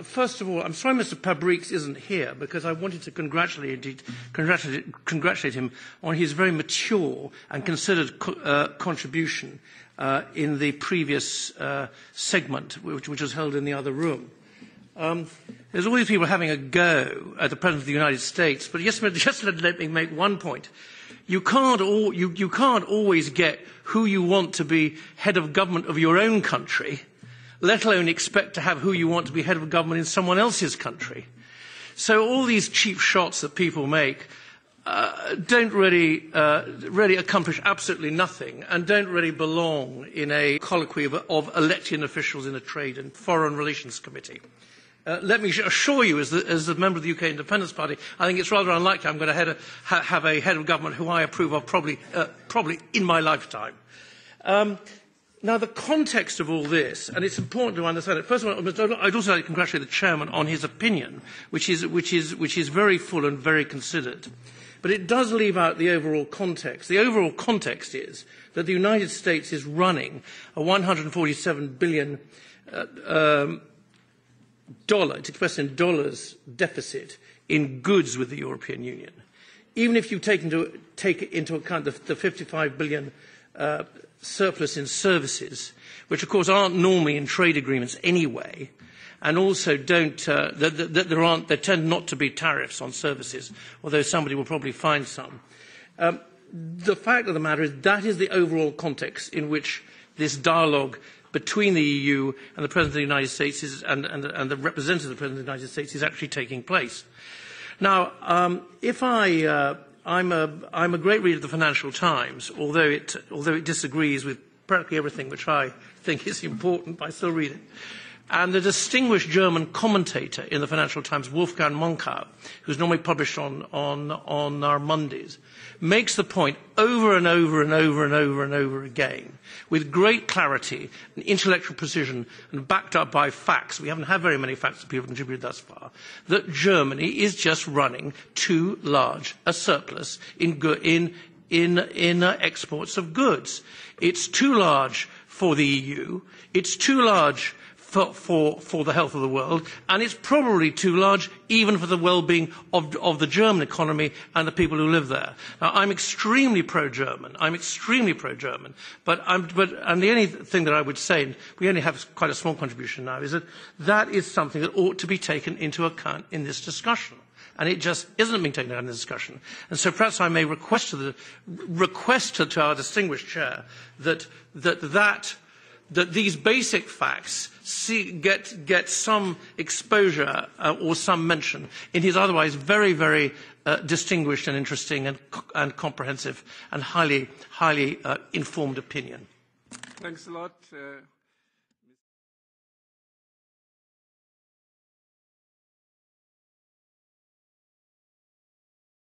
First of all, I'm sorry Mr. Pabriks isn't here, because I wanted to congratulate him on his very mature and considered contribution in the previous segment, which was held in the other room. There's all these people having a go at the President of the United States, but just let me make one point. You can't always get who you want to be head of government of your own country, let alone expect to have who you want to be head of government in someone else's country. So all these cheap shots that people make don't really accomplish absolutely nothing, and don't really belong in a colloquy of elected officials in a Trade and Foreign Relations Committee. Let me assure you, as a member of the UK Independence Party, I think it's rather unlikely I'm going to have a head of government who I approve of probably in my lifetime. Now, the context of all this, and it's important to understand it. First of all, I'd also like to congratulate the chairman on his opinion, which is very full and very considered. But it does leave out the overall context. The overall context is that the United States is running a $147 billion it's expressed in dollars deficit in goods with the European Union. Even if you take into account the $55 billion surplus in services, which of course aren't normally in trade agreements anyway, and also there tend not to be tariffs on services, although somebody will probably find some. The fact of the matter is that is the overall context in which this dialogue between the EU and the President of the United States and the representative of the President of the United States is actually taking place. Now, I'm a great reader of the Financial Times, although it disagrees with practically everything which I think is important, but I still read it. And the distinguished German commentator in the Financial Times, Wolfgang Monkau, who's normally published on our Mondays, makes the point over and over and over and over and over again, with great clarity and intellectual precision and backed up by facts. We haven't had very many facts that people have contributed thus far, that Germany is just running too large a surplus in exports of goods. It's too large for the EU. It's too large for the health of the world, and it's probably too large even for the well-being of the German economy and the people who live there. Now, I'm extremely pro-German. But the only thing that I would say, and we only have quite a small contribution now, is that that is something that ought to be taken into account in this discussion. And it just isn't being taken out in the discussion. And so perhaps I may request to our distinguished chair that these basic facts get some exposure or some mention in his otherwise very, very distinguished and interesting and comprehensive and highly informed opinion. Thanks a lot.